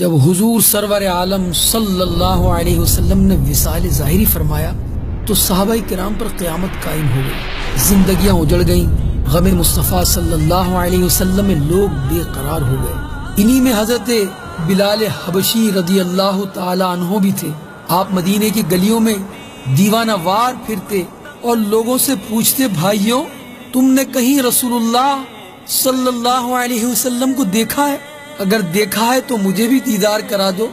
جب حضور سرور عالم صلی اللہ علیہ وسلم نے وصال ظاہری فرمایا تو صحابہ کرام پر قیامت قائم ہو گئی، زندگیاں اجڑ گئیں، غم مصطفیٰ صلی اللہ علیہ وسلم میں لوگ بے قرار ہو گئے۔ انہی میں حضرت بلال حبشی رضی اللہ تعالی عنہ بھی تھے۔ آپ مدینے کی گلیوں میں دیوانہ وار پھرتے اور لوگوں سے پوچھتے، بھائیوں تم نے کہیں رسول اللہ صلی اللہ علیہ وسلم کو دیکھا ہے؟ اگر دیکھا ہے تو مجھے بھی دیدار کرا دو،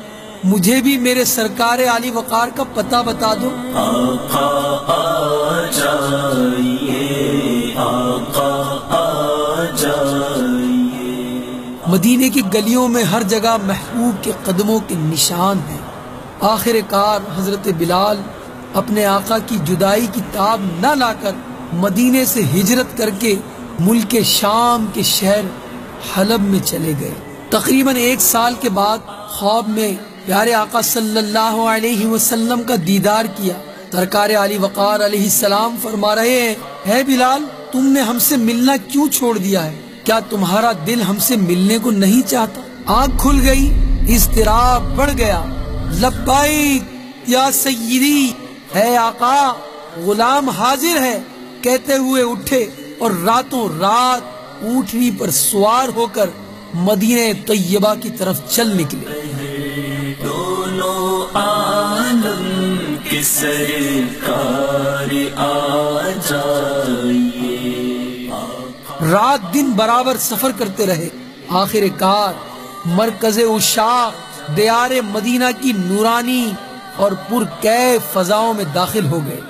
مجھے بھی میرے سرکار علی وقار کا پتہ بتا دو۔ آقا آ جائیے، آقا آ جائیے۔ مدینے کی گلیوں میں ہر جگہ محبوب کے قدموں کے نشان ہیں۔ آخر کار حضرت بلال اپنے آقا کی جدائی کی تاب نہ لا کر مدینے سے ہجرت کر کے ملک شام کے شہر حلب میں چلے گئے۔ تقریباً 1 سال کے بعد خواب میں پیارے آقا صلی اللہ علیہ وسلم کا دیدار کیا۔ سرکار علی وقار علیہ السلام فرما رہے ہیں، اے بلال تم نے ہم سے ملنا کیوں چھوڑ دیا ہے؟ کیا تمہارا دل ہم سے ملنے کو نہیں چاہتا؟ آنکھ کھل گئی، اضطراب بڑھ گیا۔ لبیک یا سیدی، اے آقا غلام حاضر ہے کہتے ہوئے اٹھے اور راتوں رات اونٹنی پر سوار ہو کر مدینہ طیبہ کی طرف چل نکلے۔ دونوں عالم کے سرکار آ جائیے۔ رات دن برابر سفر کرتے رہے، آخر کار مرکز عشاق دیار مدینہ کی نورانی اور پرکیف فضاؤں میں داخل ہو گئے۔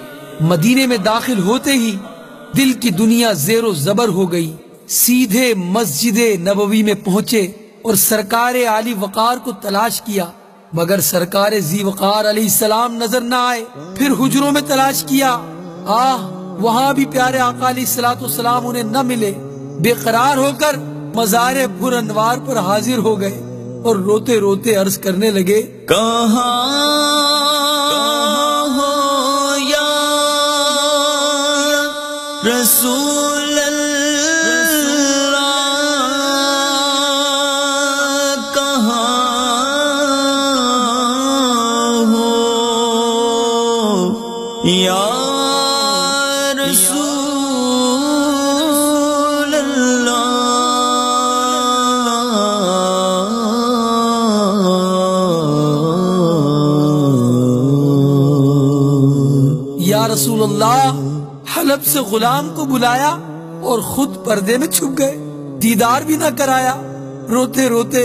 مدینے میں داخل ہوتے ہی دل کی دنیا زیر و زبر ہو گئی۔ سیدھے مسجد نبوی میں پہنچے اور سرکار علی وقار کو تلاش کیا، مگر سرکار ذی وقار علیہ السلام نظر نہ آئے۔ پھر حجروں میں تلاش کیا، وہاں بھی پیارے آقا علیہ السلام انہیں نہ ملے۔ بے قرار ہو کر مزار پر انوار پر حاضر ہو گئے اور روتے روتے عرض کرنے لگے، کہاں ہو یا رسول اللہ، کہاں ہو یا رسول اللہ۔ یا رسول اللہ، حلب سے غلام کو بلایا اور خود پردے میں چھپ گئے، دیدار بھی نہ کرایا۔ روتے روتے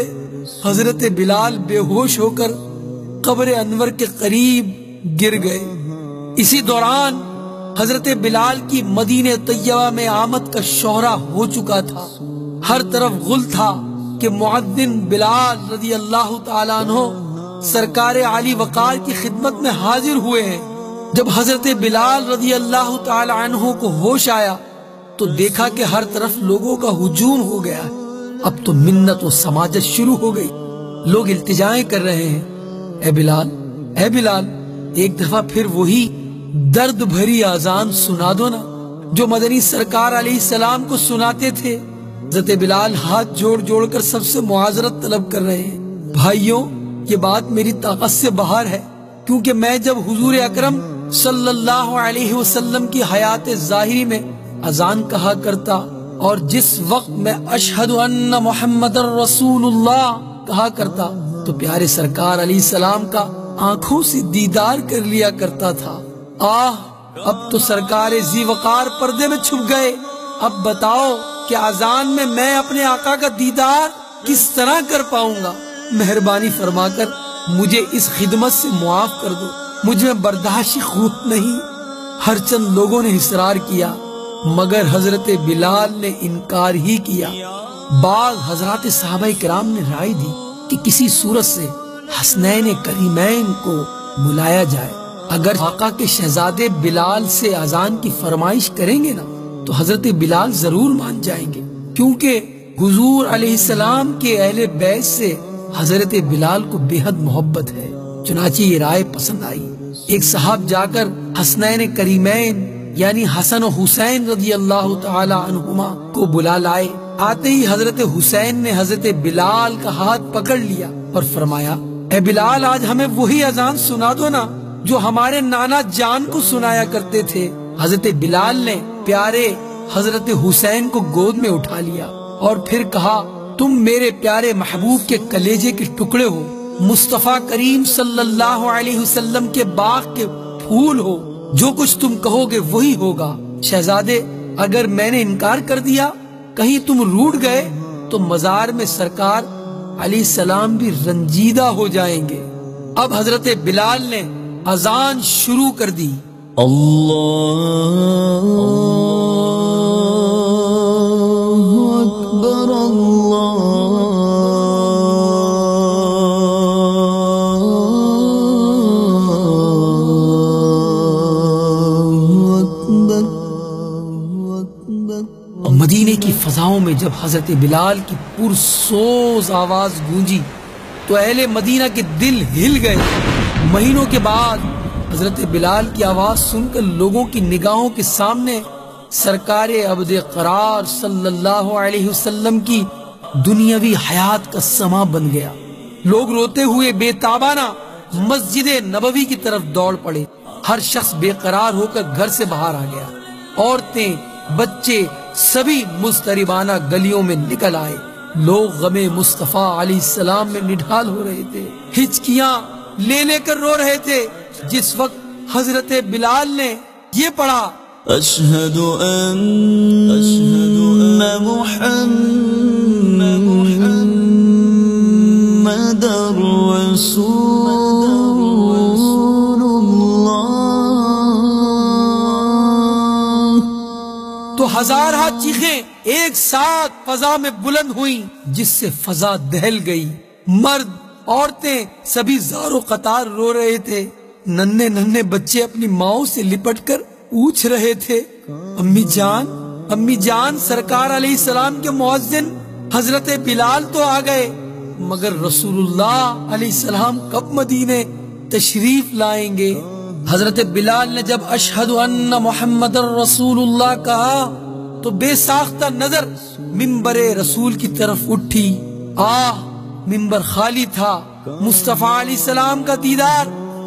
حضرت بلال بے ہوش ہو کر قبر انور کے قریب گر گئے۔ اسی دوران حضرت بلال کی مدینہ طیبہ میں آمد کا شہرہ ہو چکا تھا۔ ہر طرف غل تھا کہ مؤذن بلال رضی اللہ تعالیٰ عنہ سرکار علی وقار کی خدمت میں حاضر ہوئے ہیں۔ جب حضرت بلال رضی اللہ تعالی عنہ کو ہوش آیا تو دیکھا کہ ہر طرف لوگوں کا ہجوم ہو گیا ہے۔ اب تو منت و سماجت شروع ہو گئی، لوگ التجائیں کر رہے ہیں، اے بلال اے بلال ایک دفعہ پھر وہی درد بھری آذان سنا دو نا جو مدنی سرکار علیہ السلام کو سناتے تھے۔ حضرت بلال ہاتھ جوڑ جوڑ کر سب سے معاذرت طلب کر رہے ہیں، بھائیوں یہ بات میری طاقت سے باہر ہے، کیونکہ میں جب حضور اکرم صلی اللہ علیہ وسلم کی حیات ظاہری میں اذان کہا کرتا اور جس وقت میں اشہد ان محمد رسول اللہ کہا کرتا تو پیارے سرکار علیہ السلام کا آنکھوں سے دیدار کر لیا کرتا تھا۔ اب تو سرکار ذی وقار پردے میں چھپ گئے، اب بتاؤ کہ اذان میں میں اپنے آقا کا دیدار کس طرح کر پاؤں گا؟ مہربانی فرما کر مجھے اس خدمت سے معاف کر دو، مجھ میں برداشت قوت نہیں۔ ہر چند لوگوں نے اصرار کیا مگر حضرت بلال نے انکار ہی کیا۔ بعض حضرات صحابہ کرام نے رائے دی کہ کسی صورت سے حسنین کریمین کو بلایا جائے، اگر آقا کے شہزادے بلال سے اذان کی فرمائش کریں گے نا تو حضرت بلال ضرور مان جائیں گے، کیونکہ حضور علیہ السلام کے اہل بیت سے حضرت بلال کو بے حد محبت ہے۔ چنانچہ یہ رائے پسند آئی۔ ایک صاحب جا کر حسنین کریمین یعنی حسن و حسین رضی اللہ تعالی عنہما کو بلا لائے۔ آتے ہی حضرت حسین نے حضرت بلال کا ہاتھ پکڑ لیا اور فرمایا اے بلال آج ہمیں وہی اذان سنا دو نا جو ہمارے نانا جان کو سنایا کرتے تھے۔ حضرت بلال نے پیارے حضرت حسین کو گود میں اٹھا لیا اور پھر کہا تم میرے پیارے محبوب کے کلیجے کے ٹکڑے ہو، مصطفیٰ کریم صلی اللہ علیہ وسلم کے باغ کے پھول ہو، جو کچھ تم کہو گے وہی ہوگا۔ شہزادے اگر میں نے انکار کر دیا، کہیں تم روٹھ گئے تو مزار میں سرکار علیہ السلام بھی رنجیدہ ہو جائیں گے۔ اب حضرت بلال نے اذان شروع کر دی۔ اللہ اکبر اللہ اکبر اکبر۔ مدینے کی فضاؤں میں جب حضرت بلال کی پرسوز آواز گونجی تو اہل مدینہ کے دل ہل گئے۔ مہینوں کے بعد حضرت بلال کی آواز سن کر لوگوں کی نگاہوں کے سامنے سرکار عبد قرار صلی اللہ علیہ وسلم کی دنیاوی حیات کا سما بن گیا۔ لوگ روتے ہوئے بے تابانہ مسجد نبوی کی طرف دوڑ پڑے۔ ہر شخص بے قرار ہو کر گھر سے باہر آ گیا۔ عورتیں، بچے سبھی مضطربانہ گلیوں میں نکل آئے۔ لوگ غم مصطفیٰ علیہ السلام میں نڈھال ہو رہے تھے، ہچکیاں لے لے کر رو رہے تھے۔ جس وقت حضرت بلال نے یہ پڑھا اشہد ان محمد رسول اللہ، تو ہزارہ چیخیں ایک ساتھ فضا میں بلند ہوئیں، جس سے فضا دہل گئی۔ مرد، عورتیں سبھی زار و قطار رو رہے تھے۔ ننھے ننھے بچے اپنی ماؤں سے لپٹ کر پوچھ رہے تھے امی جان، امی جان، سرکار علیہ السلام کے مؤذن حضرت بلال تو آ گئے، مگر رسول اللہ علیہ السلام کب مدینے تشریف لائیں گے؟ حضرت بلال نے جب اشہد ان محمد رسول اللہ کہا تو بے ساختہ نظر منبر رسول کی طرف اٹھی۔ منبر خالی تھا۔ مصطفیٰ علیہ السلام کا دیدار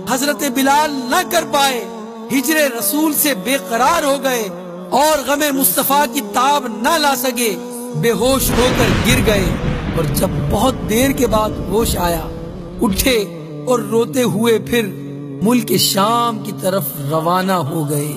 حضرت بلال نہ کر پائے، ہجر رسول سے بے قرار ہو گئے اور غم مصطفیٰ کی تاب نہ لا سکے، بے ہوش ہو کر گر گئے۔ اور جب بہت دیر کے بعد ہوش آیا، اٹھے اور روتے ہوئے پھر ملک شام کی طرف روانہ ہو گئے۔